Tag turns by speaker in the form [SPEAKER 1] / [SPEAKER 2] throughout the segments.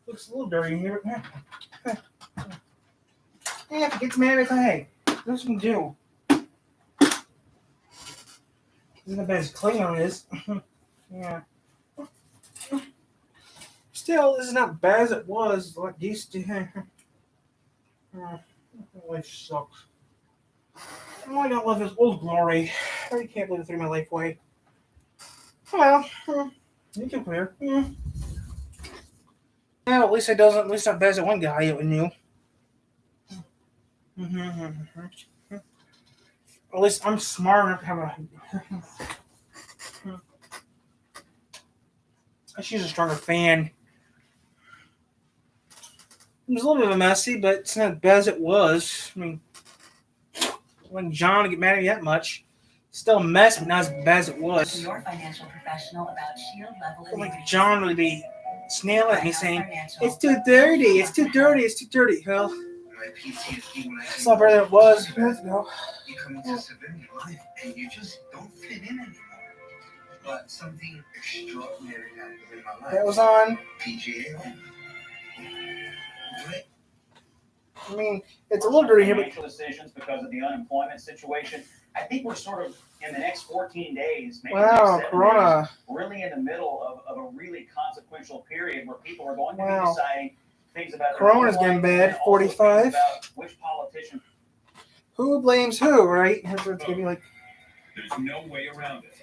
[SPEAKER 1] Looks a little dirty here. Yeah, if it gets mad, it's hey, this can do. Isn't as bad as Klingon is. Yeah. Still, this is not bad as it was. Like used to. Life sucks. I don't love this old glory. I can't believe it threw my life away. Well, you can clear. Yeah, at least it doesn't. At least not bad as that one guy you knew. At least I'm smart enough to have a. She's a stronger fan. It was a little bit of a messy, but it's not as bad as it was. I mean, when John would get mad at me that much, still a mess, but not as bad as it was.
[SPEAKER 2] Your financial professional about shield level.
[SPEAKER 1] Like John would be snailing at me saying, "It's too dirty. It's too dirty. It's too dirty." Well, it's not better than it was.
[SPEAKER 3] You come into civilian life and you just don't fit in anymore. But something extraordinary happened in my life.
[SPEAKER 1] That was on
[SPEAKER 3] PGA.
[SPEAKER 1] I mean, it's a little dirty here, but
[SPEAKER 4] financial decisions because of the unemployment situation. I think we're sort of in the next 14 days, maybe
[SPEAKER 1] wow,
[SPEAKER 4] next 7
[SPEAKER 1] Corona.
[SPEAKER 4] days, really in the middle of a really consequential period where people are going to
[SPEAKER 1] Wow.
[SPEAKER 4] be deciding things about their
[SPEAKER 1] Corona's
[SPEAKER 4] own
[SPEAKER 1] getting
[SPEAKER 4] life
[SPEAKER 1] bad.
[SPEAKER 4] and also things
[SPEAKER 1] 45.
[SPEAKER 4] about which politician.
[SPEAKER 1] Who blames who, right? It's gonna be like,
[SPEAKER 5] There's no way around it.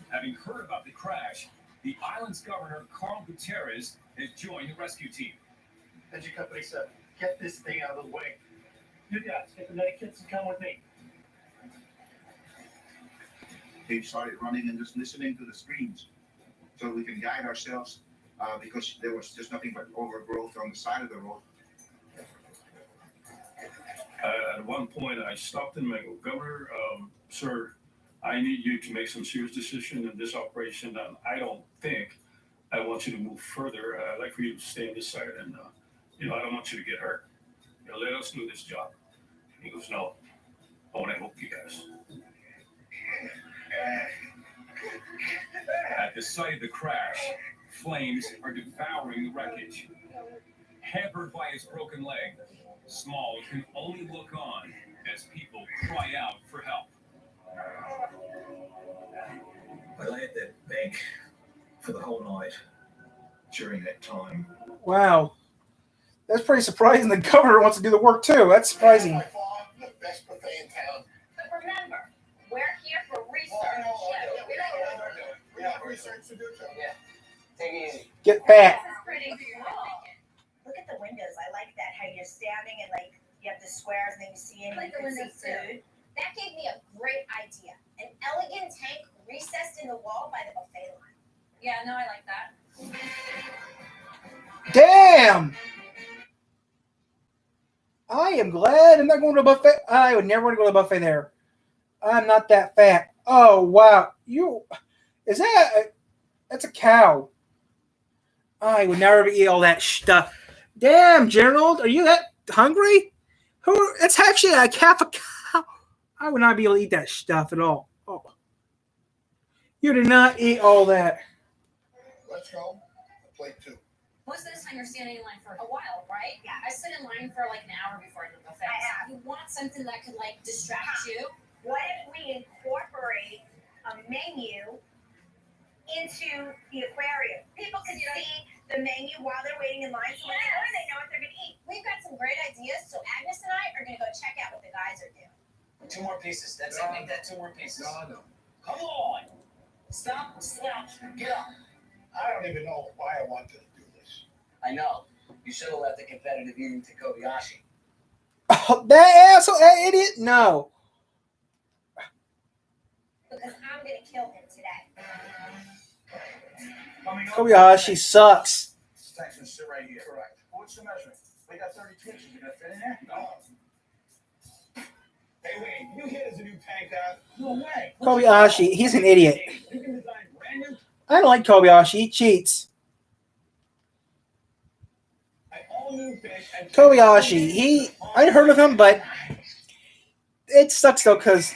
[SPEAKER 5] Having heard about the crash, the island's governor, Carl Gutierrez, has joined the rescue team.
[SPEAKER 6] Engine company said, get this thing out of the way. You guys, get the medikits and come with me.
[SPEAKER 3] They started running and just listening to the screens so we can guide ourselves because there was just nothing but overgrowth on the side of the road.
[SPEAKER 5] At one point, I stopped him and I go, Governor, sir, I need you to make some serious decision in this operation. And I don't think I want you to move further. I'd like for you to stay on this side. And, I don't want you to get hurt. Let us do this job. He goes, no, I want to help you guys. At the site of the crash, flames are devouring the wreckage. Hampered by his broken leg, Small can only look on as people cry out for help.
[SPEAKER 7] I lay at that bank for the whole night during that time.
[SPEAKER 1] wow. That's pretty surprising. The governor wants to do the work too. That's surprising.
[SPEAKER 6] By far, the best buffet in town.
[SPEAKER 2] But remember, we're here for research.
[SPEAKER 6] We have research to do too.
[SPEAKER 4] Yeah. Take it easy.
[SPEAKER 1] Get fat.
[SPEAKER 2] This is pretty cool.
[SPEAKER 8] Look at the windows. I like that. How you're standing and like you have the squares and then you see in
[SPEAKER 2] Like
[SPEAKER 8] you
[SPEAKER 2] the
[SPEAKER 8] can see
[SPEAKER 2] windows too.
[SPEAKER 8] food. That gave me a great idea. An elegant tank recessed in the wall by the buffet line.
[SPEAKER 2] Yeah, no, I like that.
[SPEAKER 1] Damn. I am glad I'm not going to a buffet. I would never want to go to a buffet there. I'm not that fat. Oh wow, that's a cow. I would never eat all that stuff. Damn, Gerald, are you that hungry? It's actually a calf of cow. I would not be able to eat that stuff at all. Oh, you did not eat all that.
[SPEAKER 6] Let's go. Plate 2.
[SPEAKER 2] Most of the time you're standing in line for a while, right? Yeah. I stood in line for like an hour before the buffet.
[SPEAKER 8] I have.
[SPEAKER 2] You want something that could like distract you.
[SPEAKER 8] What if we incorporate a menu into the aquarium? People can see the menu while they're waiting in line, so when they go in, they know what they're going to eat. We've got some great ideas, so Agnes and I are going to go check out what the guys are doing.
[SPEAKER 4] 2 more pieces. That's it. Make that 2 more pieces.
[SPEAKER 6] No.
[SPEAKER 4] Come on. Stop, slouch, get up.
[SPEAKER 6] I don't even know why I wanted to do this.
[SPEAKER 4] I know. You should have left the competitive eating to Kobayashi.
[SPEAKER 1] Oh, that asshole, that idiot. No.
[SPEAKER 8] Because I'm going to kill him today.
[SPEAKER 1] Kobayashi sucks.
[SPEAKER 6] Section sit right here. Correct. What's the measurement? We got 30 twitches. You gonna fit in there? No. Hey, wait. You hit as a new tank out? No way.
[SPEAKER 1] Kobayashi, he's an idiot.
[SPEAKER 6] You can design brand new.
[SPEAKER 1] I don't like Kobayashi. He cheats. Kobayashi, I heard of him, but it sucks though because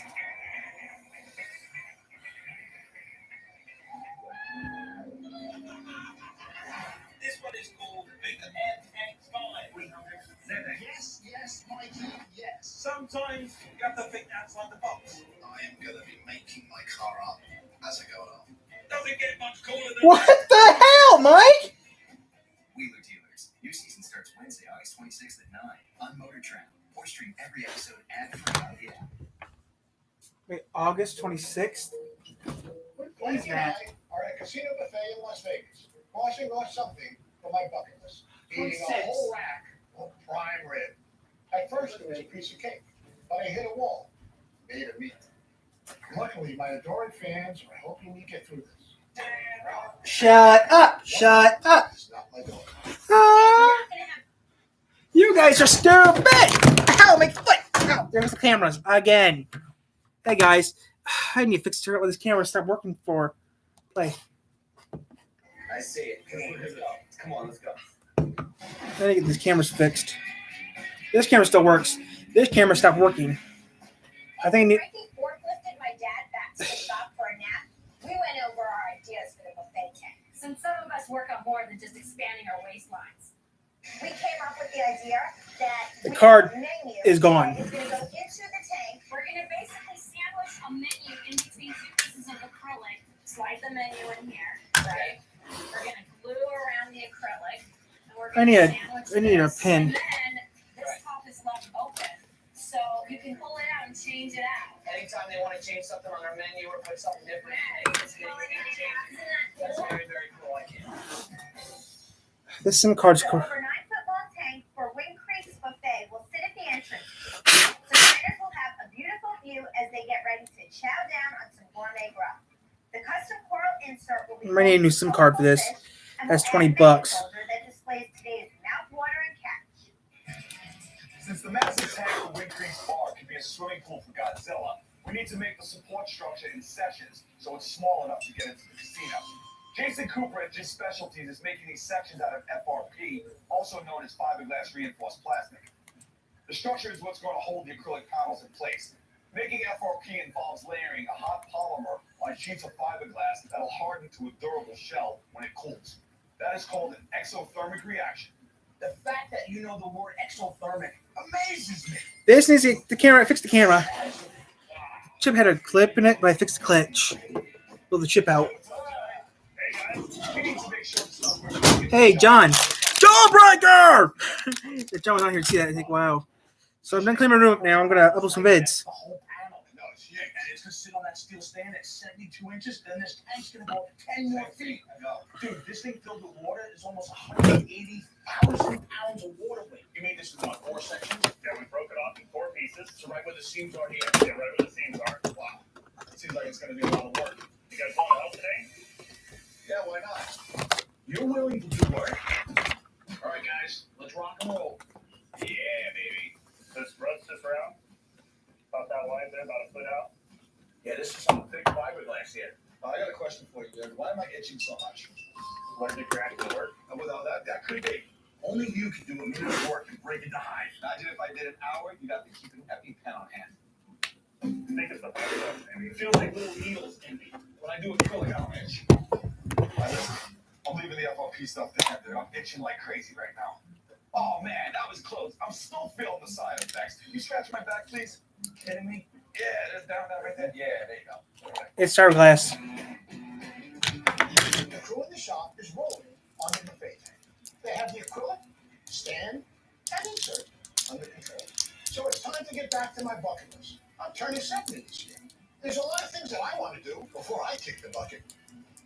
[SPEAKER 9] Sometimes you have to think outside the box.
[SPEAKER 7] I am gonna be making my car up as I go along.
[SPEAKER 9] Doesn't get much cooler than
[SPEAKER 1] What the hell, Mike?
[SPEAKER 7] Wheeler Dealers. New season starts Wednesday, August 26th at 9 on Motor Trend. Or stream every episode ad-free on the app.
[SPEAKER 1] Wait, August 26th? What is that?
[SPEAKER 6] Are at a casino buffet in Las Vegas, crossing off something from my bucket list. Eating a
[SPEAKER 1] 26.
[SPEAKER 6] whole rack of prime rib. At first, it was a piece of cake, but I hit a wall. Made of meat. Luckily, my adoring fans are helping me get through this.
[SPEAKER 1] Shut up! Shut up!
[SPEAKER 6] It's not my daughter.
[SPEAKER 1] Ah, you guys are stupid! Ow, my foot! Ow, there's the cameras again. Hey guys, I need to fix what this camera stopped working for. Play.
[SPEAKER 7] I see it. Come on, let's go.
[SPEAKER 1] I need to get these cameras fixed. This camera still works. This camera stopped working. I think I need.
[SPEAKER 8] Frankie forklifted my dad back to the shop for a nap. We went over our ideas for the buffet tank.
[SPEAKER 2] Since some of us work on more than just expanding our waistlines.
[SPEAKER 8] We came up with the idea that
[SPEAKER 1] The card
[SPEAKER 8] menu
[SPEAKER 1] is gone.
[SPEAKER 8] is going to go into the tank.
[SPEAKER 2] We're gonna basically sandwich a menu in between two pieces of acrylic. Slide the menu in here, right? We're gonna glue around the acrylic. And we're
[SPEAKER 1] I
[SPEAKER 2] gonna
[SPEAKER 1] need a-
[SPEAKER 2] sandwich
[SPEAKER 1] I need a
[SPEAKER 2] this,
[SPEAKER 1] pin.
[SPEAKER 2] And then this top is left open. So you can pull it out and change it out.
[SPEAKER 4] Anytime they want to change something on their menu or put something different, they can just get it changed. That's very, very cool. I can.
[SPEAKER 1] This SIM card's
[SPEAKER 8] The
[SPEAKER 1] cool.
[SPEAKER 8] over 9-foot-long tank for Wing Creek's buffet will sit at the entrance. So diners will have a beautiful view as they get ready to chow down on some gourmet grub. The custom coral insert will be.
[SPEAKER 1] I might need a new SIM card for this.
[SPEAKER 8] fish and
[SPEAKER 1] That's
[SPEAKER 8] will add a
[SPEAKER 1] $20 bucks.
[SPEAKER 8] menu holder that displays today's mouth-watering catch.
[SPEAKER 9] Since the massive tank for Wind Creek's bar can be a swimming pool for Godzilla, we need to make the support structure in sections so it's small enough to get into the casino. Jason Cooper at G Specialties is making these sections out of FRP, also known as fiberglass reinforced plastic. The structure is what's going to hold the acrylic panels in place. Making FRP involves layering a hot polymer on sheets of fiberglass that'll harden to a durable shell when it cools. That is called an exothermic reaction. The fact that you know the word exothermic amazes me.
[SPEAKER 1] This needs to get the camera. Fix the camera. Chip had a clip in it, but I fixed the clutch. Pull the chip out.
[SPEAKER 9] Hey guys, we need to make sure it's not working.
[SPEAKER 1] Hey, John. Jawbreaker! If John was on here to see that, I think, wow. So I'm done cleaning my room now. I'm going to upload some vids.
[SPEAKER 9] The whole panel. No, yeah, and it's gonna sit on that steel stand at 72 inches. Then this tank's gonna go 10 more feet. Dude, this thing filled with water is almost 180,000 pounds of water weight. You made this in what, 4 sections? Yeah, we broke it off in 4 pieces. So right where the seams are here. Yeah, right where the seams are. Wow. It seems like it's gonna be a lot of work. You guys want to help today?
[SPEAKER 6] Yeah, why not?
[SPEAKER 9] You're willing to do work? All right, guys, let's rock and roll. Yeah, baby. This rust this round? About that line there, about a foot out? Yeah, this is some thick fiberglass here.
[SPEAKER 6] I got a question for you, Ed. Why am I itching so much?
[SPEAKER 9] Let it crack the work.
[SPEAKER 6] And without that could be.
[SPEAKER 9] Only you can do a minute of work and break it to hide.
[SPEAKER 7] Imagine if I did an hour, you'd have to keep an EpiPen on hand.
[SPEAKER 9] Think of the fiberglass, baby. It feels like little needles in me.
[SPEAKER 6] When I do acrylic, I don't itch. I'm leaving the FRP stuff there, dude. I'm itching like crazy right now. Oh man, that was close. I'm still feeling the side effects. You scratch my back, please? You kidding me? Yeah, there's down right there. Yeah, there you go. Okay.
[SPEAKER 1] It's fiberglass.
[SPEAKER 6] The crew in the shop is rolling on the buffet tank. They have the acrylic, stand, and insert under control. So it's time to get back to my bucket list. I'm turning 70 this year. There's a lot of things that I want to do before I kick the bucket.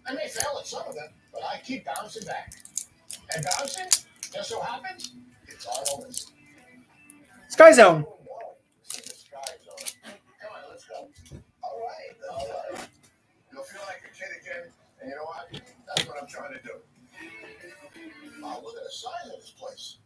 [SPEAKER 6] I may fail at some of them, but I keep bouncing back. And bouncing, just so happens, it's on the list.
[SPEAKER 1] Sky Zone.
[SPEAKER 6] This is the Sky Zone. Come on, let's go. All right. You'll feel like a kid again, and you know what? That's what I'm trying to do. Oh, look at the size of this place.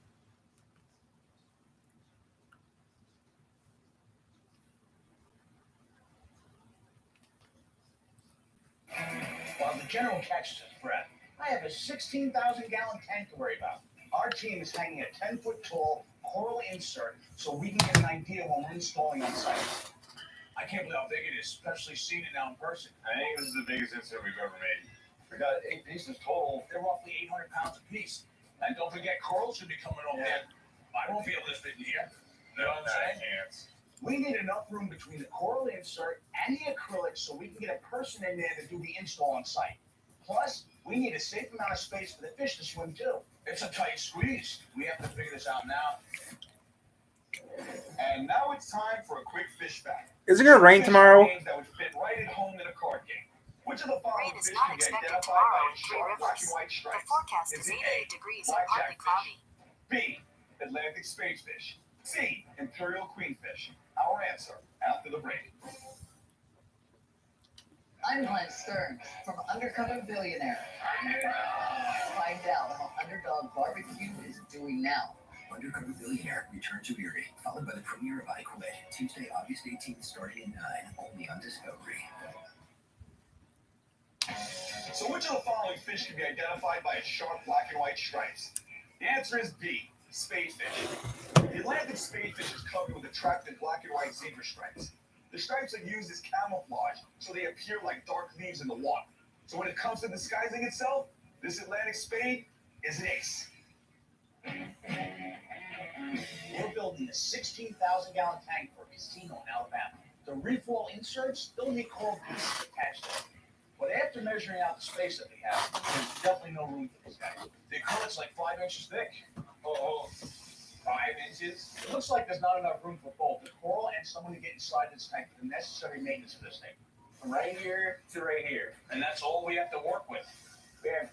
[SPEAKER 4] While the general catches his breath, I have a 16,000-gallon tank to worry about. Our team is hanging a 10-foot tall coral insert so we can get an idea when we're installing on site. I can't believe how big it is, especially seeing it now in person.
[SPEAKER 9] I think this is the biggest insert we've ever made.
[SPEAKER 4] We got 8 pieces total. They're roughly 800 pounds apiece. And don't forget, coral should be coming over there. I won't be able to fit in here.
[SPEAKER 9] No, not a chance.
[SPEAKER 4] We need enough room between the coral insert and the acrylic so we can get a person in there to do the install on site. Plus, we need a safe amount of space for the fish to swim too. It's a tight squeeze. We have to figure this out now.
[SPEAKER 9] And now it's time for a quick fish fact.
[SPEAKER 1] Is it gonna rain tomorrow?
[SPEAKER 9] Names that would fit right at home in a card game. Which of the following
[SPEAKER 10] Rain is
[SPEAKER 9] fish
[SPEAKER 10] not
[SPEAKER 9] can be
[SPEAKER 10] expected
[SPEAKER 9] identified
[SPEAKER 10] tomorrow
[SPEAKER 9] by
[SPEAKER 10] in
[SPEAKER 9] a
[SPEAKER 10] Three
[SPEAKER 9] short black and
[SPEAKER 10] Rivers.
[SPEAKER 9] white
[SPEAKER 10] The
[SPEAKER 9] stripes?
[SPEAKER 10] forecast
[SPEAKER 9] Is
[SPEAKER 10] is
[SPEAKER 9] it
[SPEAKER 10] 88
[SPEAKER 9] A,
[SPEAKER 10] degrees and
[SPEAKER 9] blackjack
[SPEAKER 10] partly cloudy.
[SPEAKER 9] B, Atlantic spadefish? C, imperial queenfish? Our answer after the break.
[SPEAKER 11] I'm Glenn Stern from Undercover Billionaire. Find out how Underdog Barbecue is doing now.
[SPEAKER 7] Undercover Billionaire returns of Erie, followed by the premiere of I Quit, Tuesday, August 18th, starting at 9, only on Discovery.
[SPEAKER 9] So which of the following fish can be identified by its sharp black and white stripes? The answer is B, spadefish. The Atlantic spadefish is covered with attractive black and white zebra stripes. The stripes are used as camouflage, so they appear like dark leaves in the water. So when it comes to disguising itself, this Atlantic spade is an ace.
[SPEAKER 4] We're building a 16,000-gallon tank for a casino in Alabama. The reef wall inserts don't need coral pieces attached to them. But after measuring out the space that we have, there's definitely no room for this guy. The acrylic's like 5 inches thick.
[SPEAKER 9] Oh, 5 inches?
[SPEAKER 4] It looks like there's not enough room for both the coral and someone to get inside this tank for the necessary maintenance of this thing.
[SPEAKER 12] From right here to right here. And that's all we have to work with. We have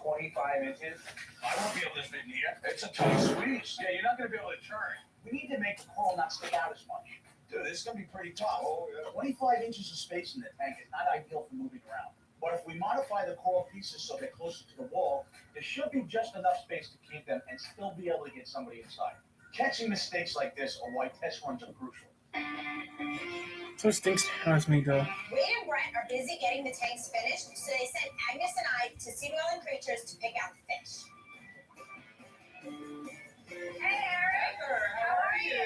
[SPEAKER 12] 25 inches.
[SPEAKER 4] I won't be able to fit in here. It's a tight squeeze.
[SPEAKER 9] Yeah, you're not going to be able to turn.
[SPEAKER 4] We need to make the coral not stick out as much. Dude, this is going to be pretty tough.
[SPEAKER 9] Oh, yeah.
[SPEAKER 4] 25 inches of space in the tank is not ideal for moving around. But if we modify the coral pieces so they're closer to the wall, there should be just enough space to keep them and still be able to get somebody inside. Catching mistakes like this are why test runs are crucial.
[SPEAKER 1] Those things how's me go.
[SPEAKER 8] Wade and Brett are busy getting the tanks finished, so they sent Agnes and I to Seawell and Creatures to pick out the fish. Hey, Eric. How are you?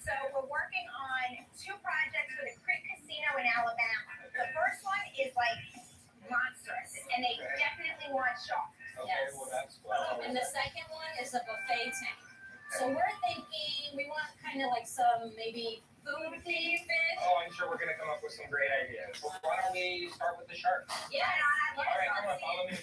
[SPEAKER 8] So we're working on 2 projects for the Creek Casino in Alabama. The first one is like monstrous, and they definitely want sharks.
[SPEAKER 9] Okay,
[SPEAKER 2] Yes.
[SPEAKER 9] well, that's
[SPEAKER 2] And the second one is a buffet tank. So we're thinking we want kind of like some maybe food themed fish.
[SPEAKER 12] Oh, I'm sure we're going to come up with some great ideas. Well, why don't we start with the sharks?
[SPEAKER 2] Yeah.
[SPEAKER 12] All right, come on, follow me.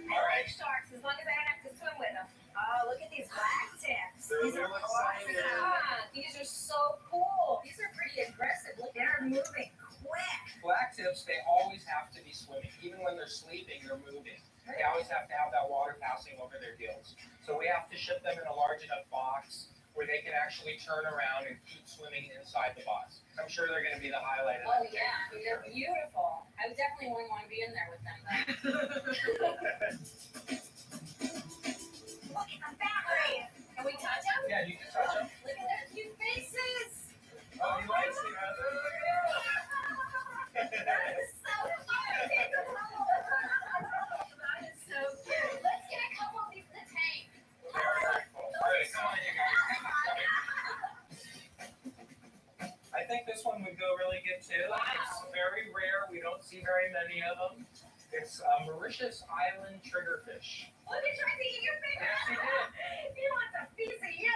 [SPEAKER 8] I like sharks as long as I don't have to swim with them. Oh, look at these black tips.
[SPEAKER 12] They're
[SPEAKER 8] These are
[SPEAKER 12] real
[SPEAKER 8] awesome.
[SPEAKER 12] exciting.
[SPEAKER 2] Ah, these are so cool.
[SPEAKER 8] These are pretty aggressive. Look, they're moving quick.
[SPEAKER 12] Black tips, they always have to be swimming. Even when they're sleeping, they're moving. They always have to have that water passing over their gills. So we have to ship them in a large enough box where they can actually turn around and keep swimming inside the box. I'm sure they're going to be the highlight of
[SPEAKER 2] Oh
[SPEAKER 12] that.
[SPEAKER 2] yeah, they're beautiful. I definitely wouldn't want to be in there with them though.
[SPEAKER 8] Look at the battery.
[SPEAKER 2] Can we touch them?
[SPEAKER 12] Yeah, you can touch them.
[SPEAKER 2] Look at their cute faces.
[SPEAKER 12] Oh, he likes it.
[SPEAKER 8] That is so cute. Take a couple. That is so cute. Let's get a couple of these in the tank.
[SPEAKER 12] All right, come on, you guys. I think this one would go really good too.
[SPEAKER 2] Wow.
[SPEAKER 12] It's very rare. We don't see very many of them. It's Mauritius Island triggerfish.
[SPEAKER 8] Look at trying to eat your finger.
[SPEAKER 12] Yes, he did.
[SPEAKER 8] He wants a piece of you.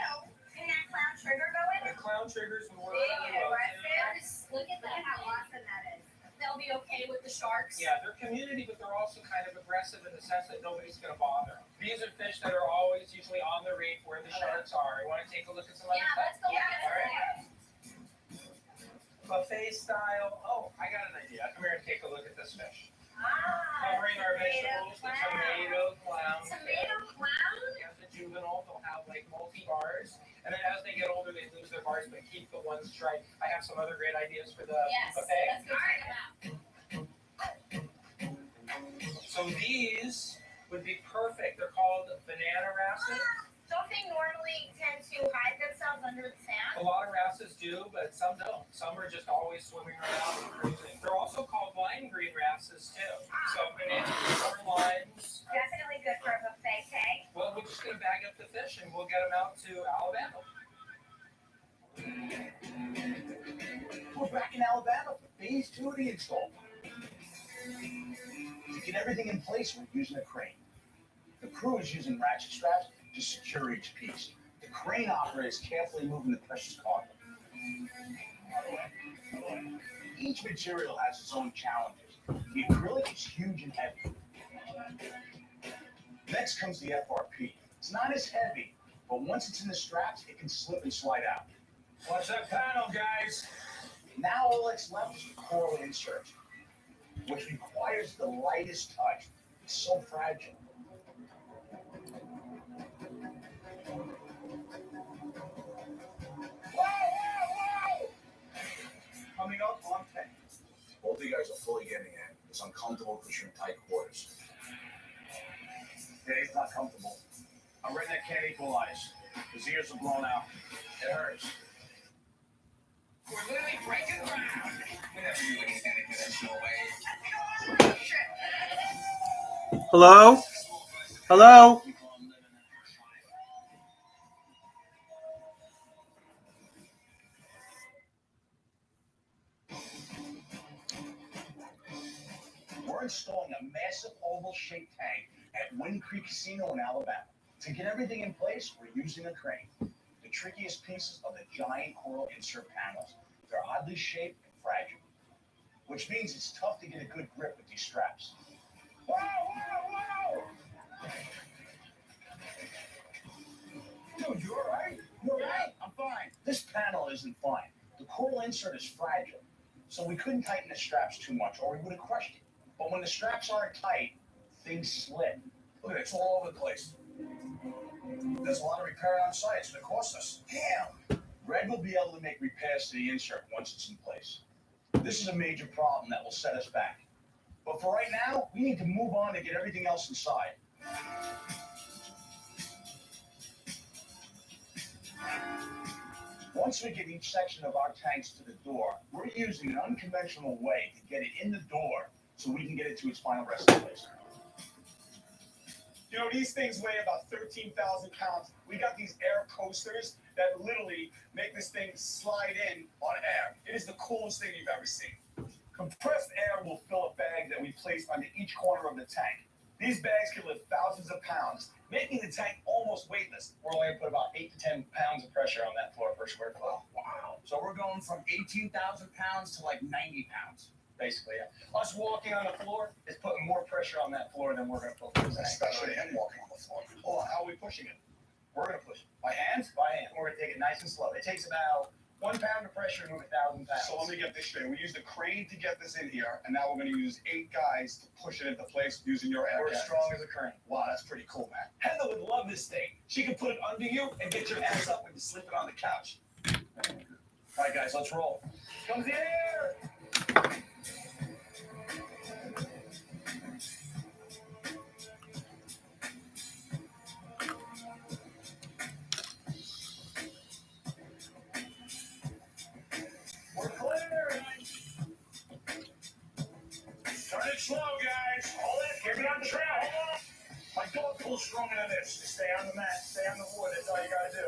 [SPEAKER 8] Can that clown trigger go in?
[SPEAKER 12] The clown triggers would work
[SPEAKER 8] Big
[SPEAKER 12] really
[SPEAKER 8] and
[SPEAKER 12] well
[SPEAKER 8] aggressive.
[SPEAKER 12] too.
[SPEAKER 2] Look at
[SPEAKER 8] Look at how
[SPEAKER 2] that.
[SPEAKER 8] awesome that is.
[SPEAKER 2] They'll be okay with the sharks.
[SPEAKER 12] Yeah, they're community, but they're also kind of aggressive in the sense that nobody's going to bother them. These are fish that are always usually on the reef where the sharks are. You want to take a look at some other
[SPEAKER 2] Yeah, let's go look at
[SPEAKER 12] All
[SPEAKER 2] it.
[SPEAKER 12] right. Buffet style. Oh, I got an idea. Come here and take a look at this fish. Covering our vegetables, the tomato clown.
[SPEAKER 8] Tomato clown?
[SPEAKER 12] As a juvenile, they'll have like multi-bars. And then as they get older, they lose their bars, but keep the one stripe. I have some other great ideas for the
[SPEAKER 2] Yes,
[SPEAKER 12] buffet.
[SPEAKER 2] let's go check them out.
[SPEAKER 12] So these would be perfect. They're called banana wrasses.
[SPEAKER 8] Don't they normally tend to hide themselves under the
[SPEAKER 12] A
[SPEAKER 8] sand?
[SPEAKER 12] lot of wrasses do, but some don't. Some are just always swimming around and cruising. They're also called lime green wrasses too. So banana or limes.
[SPEAKER 8] Definitely good for a buffet tank.
[SPEAKER 12] Well, we're just gonna bag up the fish and we'll get them out to Alabama.
[SPEAKER 4] We're back in Alabama for phase 2 of the install. To get everything in place, we're using a crane. The crew is using ratchet straps to secure each piece. The Crane operators carefully moving the precious cargo. Each material has its own challenges. The acrylic is huge and heavy. Next comes the FRP. It's not as heavy, but once it's in the straps, it can slip and slide out.
[SPEAKER 9] Watch that panel, guys.
[SPEAKER 4] Now all that's left is the coral insert, which requires the lightest touch. It's so fragile. Whoa! Coming up on 10. Both of you guys are fully getting in. It's uncomfortable because you're in tight quarters. Yeah, it's not comfortable. A redneck can't equalize. His ears are blown out. It hurts.
[SPEAKER 7] We're literally breaking ground. We never knew any conventional way.
[SPEAKER 1] Hello? Hello?
[SPEAKER 4] We're installing a massive oval-shaped tank at Wind Creek Casino in Alabama. To get everything in place, we're using a crane. The trickiest pieces are the giant coral insert panels. They're oddly shaped and fragile, which means it's tough to get a good grip with these straps. Whoa! Dude, you alright? You alright? I'm fine. This panel isn't fine. The coral insert is fragile, so we couldn't tighten the straps too much or we would have crushed it. But when the straps aren't tight, things slip. Look at it, it's all over the place. There's a lot of repair on site, it's gonna cost us. Damn! Red will be able to make repairs to the insert once it's in place. This is a major problem that will set us back. But for right now, we need to move on to get everything else inside. Once we get each section of our tanks to the door, we're using an unconventional way to get it in the door so we can get it to its final resting place.
[SPEAKER 9] You know, these things weigh about 13,000 pounds. We got these air coasters that literally make this thing slide in on air. It is the coolest thing you've ever seen. Compressed air will fill a bag that we place under each corner of the tank. These bags can lift thousands of pounds, making the tank almost weightless. We're only going to put about 8 to 10 pounds of pressure on that floor per square foot. Wow. So we're going from 18,000 pounds to like 90 pounds, basically. Yeah. Us walking on the floor is putting more pressure on that floor than we're going to put on the tank. Especially him walking on the floor. Oh, how are we pushing it? We're going to push it. By hand? By hand. We're going to take it nice and slow. It takes about 1 pound of pressure to move 1,000 pounds. So let me get this straight. We used a crane to get this in here, and now we're going to use 8 guys to push it into place using your air. We're as strong as a crane. Wow, that's pretty cool, man. Heather would love this thing. She can put it under you and get your ass up when you slip it on the couch. All right, guys, let's roll. Comes the air! We're clear! Turn it slow, guys. Hold it. Get me on the track. Hold on. My dog pulls stronger than this. Just stay on the mat. Stay on the wood. That's all you gotta do.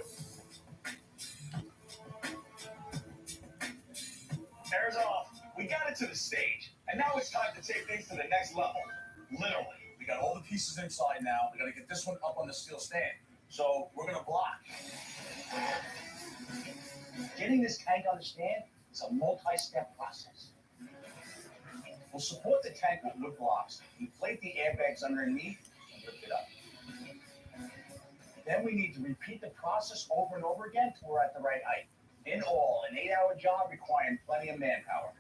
[SPEAKER 9] Air's off. We got it to the stage. And now it's time to take things to the next level. Literally. We got all the pieces inside now. We gotta get this one up on the steel stand. So we're gonna block. Getting this tank on the stand is a multi-step process. We'll support the tank with wood blocks, inflate the airbags underneath, and lift it up. Then we need to repeat the process over and over again till we're at the right height. In all, an 8-hour job requiring plenty of manpower.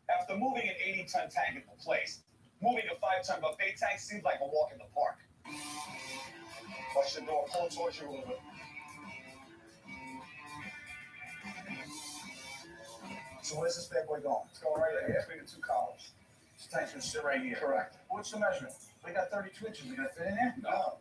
[SPEAKER 9] After moving an 80-ton tank into place, moving a 5-ton buffet tank seems like a walk in the park. Watch the door, pull it towards you a little bit. So where's this bad boy going? It's going right here, between the 2 columns. This tank's gonna sit right here. Correct. What's the measurement? We got 32 inches. You gonna fit in there? No.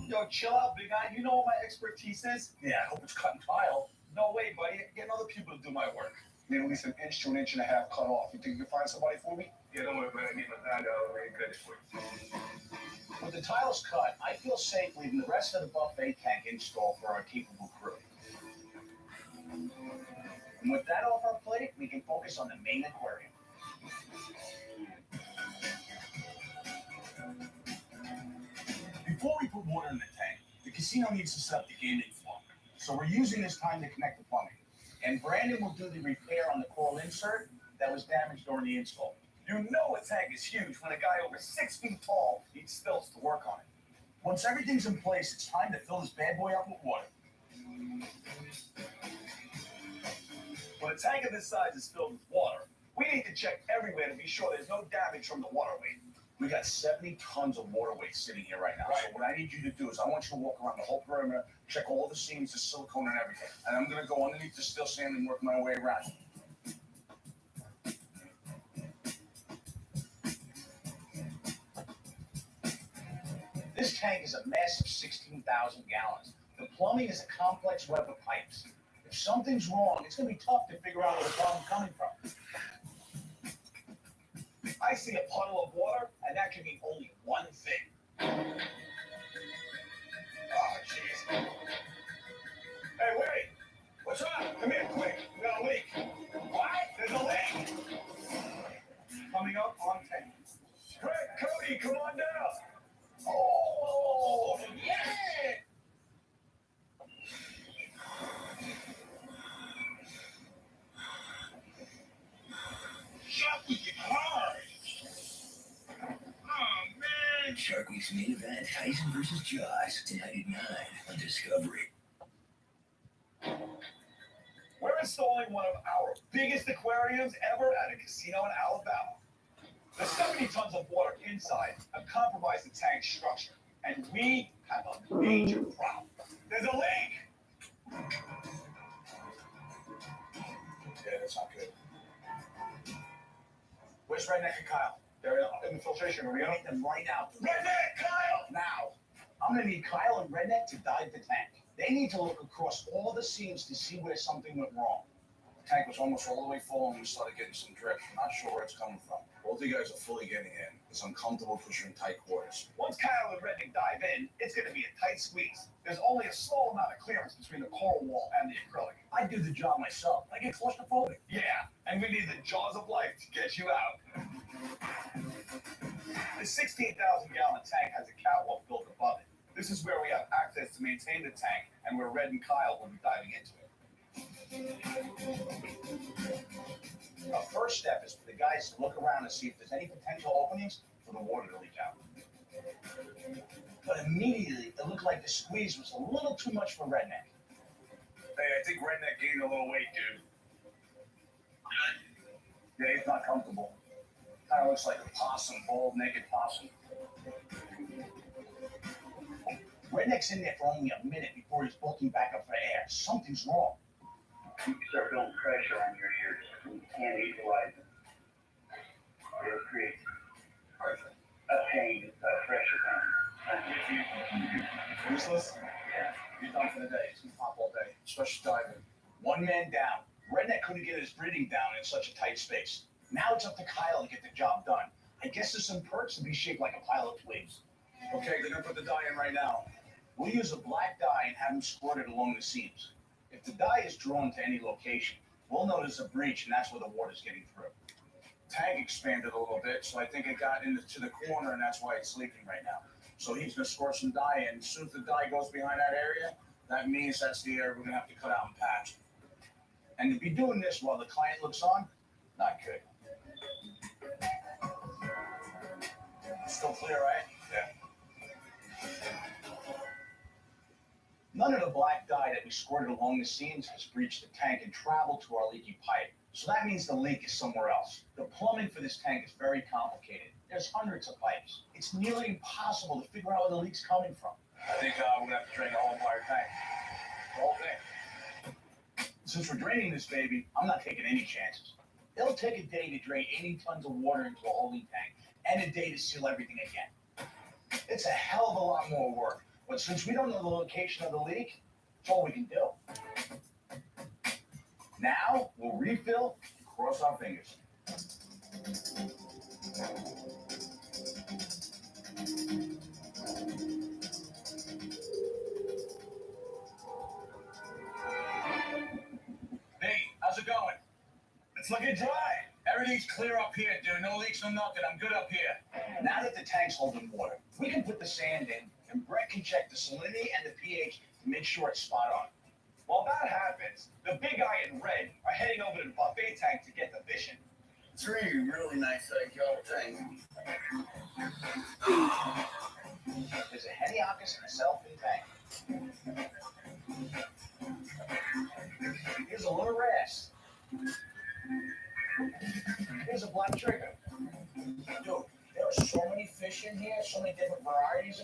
[SPEAKER 9] Yo, chill out, big guy. You know what my expertise is? Yeah, I hope it's cutting tile. No way, buddy. Getting other people to do my work. Need at least 1 inch to 1.5 inches cut off. You think you can find somebody for me? Yeah, don't worry about it. I need my time out. I ain't good for you. With the tiles cut, I feel safe leaving the rest of the buffet tank installed for our capable crew. And with that off our plate, we can focus on the main aquarium. Before we put water in the tank,
[SPEAKER 4] casino needs to set up the gaming floor. So we're using this time to connect the plumbing. And Brandon will do the repair on the coral insert that was damaged during the install.
[SPEAKER 9] You know a tank is huge when a guy over 6 feet tall needs stilts to work on it.
[SPEAKER 4] Once everything's in place, it's time to fill this bad boy up with water.
[SPEAKER 9] When a tank of this size is filled with water, we need to check everywhere to be sure there's no damage from the water weight.
[SPEAKER 4] We got 70 tons of water weight sitting here right now.
[SPEAKER 9] Right.
[SPEAKER 4] So what I need you to do is I want you to walk around the whole perimeter, check all the seams, the silicone and everything. And I'm gonna go underneath the steel sand and work my way around. This tank is a massive 16,000 gallons. The plumbing is a complex web of pipes. If something's wrong, it's gonna be tough to figure out where the problem's coming from.
[SPEAKER 9] I see a puddle of water, and that can mean only one thing. Oh, jeez. Hey, wait! What's up? Come here, quick. We got a leak. What? There's a leak! Coming up on tank. Greg, Cody, come on down! Oh, yeah! Shut the car! Oh, man!
[SPEAKER 7] Shark Week's main event, Tyson versus Jaws, tonight at 9 on Discovery.
[SPEAKER 9] We're installing one of our biggest aquariums ever at a casino in Alabama. The 70 tons of water inside have compromised the tank's structure, and we have a major problem. There's a leak!
[SPEAKER 4] Yeah, that's not good. Where's Redneck and Kyle?
[SPEAKER 9] They're in the filtration room.
[SPEAKER 4] We need them right now.
[SPEAKER 9] Redneck, Kyle!
[SPEAKER 4] Now, I'm gonna need Kyle and Redneck to dive the tank. They need to look across all the seams to see where something went wrong. The tank was almost all the way full and we started getting some drip. I'm not sure where it's coming from. Both of you guys are fully getting in. It's uncomfortable because you're in tight quarters.
[SPEAKER 9] Once Kyle and Redneck dive in, it's going to be a tight squeeze. There's only a small amount of clearance between the coral wall and the acrylic.
[SPEAKER 4] I do the job myself. I get claustrophobic.
[SPEAKER 9] Yeah, and we need the jaws of life to get you out. The 16,000-gallon tank has a catwalk built above it. This is where we have access to maintain the tank and where Red and Kyle will be diving into it.
[SPEAKER 4] Our first step is for the guys to look around and see if there's any potential openings for the water to leak out. But immediately, it looked like the squeeze was a little too much for Redneck.
[SPEAKER 9] Hey, I think Redneck gained a little weight, dude.
[SPEAKER 4] Yeah, he's not comfortable. Kind of looks like a possum, bald, naked possum. Redneck's in there for only a minute before he's bulking back up for air. Something's wrong.
[SPEAKER 10] You start building pressure on your ears. You can't equalize it. It'll create a pain, a pressure pain.
[SPEAKER 4] Useless?
[SPEAKER 10] Yeah.
[SPEAKER 4] He's done for the day. He's gonna pop all day, especially diving. One man down. Redneck couldn't get his breathing down in such a tight space. Now it's up to Kyle to get the job done. I guess there's some perks to be shaped like a pile of twigs. Okay, they're gonna put the dye in right now. We'll use a black dye and have them squirted along the seams. If the dye is drawn to any location, we'll notice a breach, and that's where the water's getting through. Tank expanded a little bit, so I think it got into the corner, and that's why it's leaking right now. So he's gonna squirt some dye in. As soon as the dye goes behind that area, that means that's the area we're gonna have to cut out and patch. And to be doing this while the client looks on, not good. Still clear, right?
[SPEAKER 9] Yeah.
[SPEAKER 4] None of the black dye that we squirted along the seams has breached the tank and traveled to our leaky pipe. So that means the leak is somewhere else. The plumbing for this tank is very complicated. There's hundreds of pipes. It's nearly impossible to figure out where the leak's coming from.
[SPEAKER 9] I think we're going to have to drain the whole entire tank. The whole thing.
[SPEAKER 4] Since we're draining this baby, I'm not taking any chances. It'll take a day to drain 80 tons of water into a holding tank and a day to seal everything again. It's a hell of a lot more work. But since we don't know the location of the leak, it's all we can do. Now, we'll refill and cross our fingers.
[SPEAKER 9] Hey, how's it going? It's looking dry. Everything's clear up here, dude. No leaks, no nothing. I'm good up here.
[SPEAKER 4] Now that the tank's holding water, we can put the sand in and Brett can check the salinity and the pH to make sure it's spot on. While that happens, the big guy in red are heading over to the buffet tank to get the fishing.
[SPEAKER 6] 3 really nice gallon tanks.
[SPEAKER 4] There's a Heliocus and a cellophane tank. Here's a little wrasse. Here's a black trigger.
[SPEAKER 6] Dude, there are so many fish in here, so many different varieties of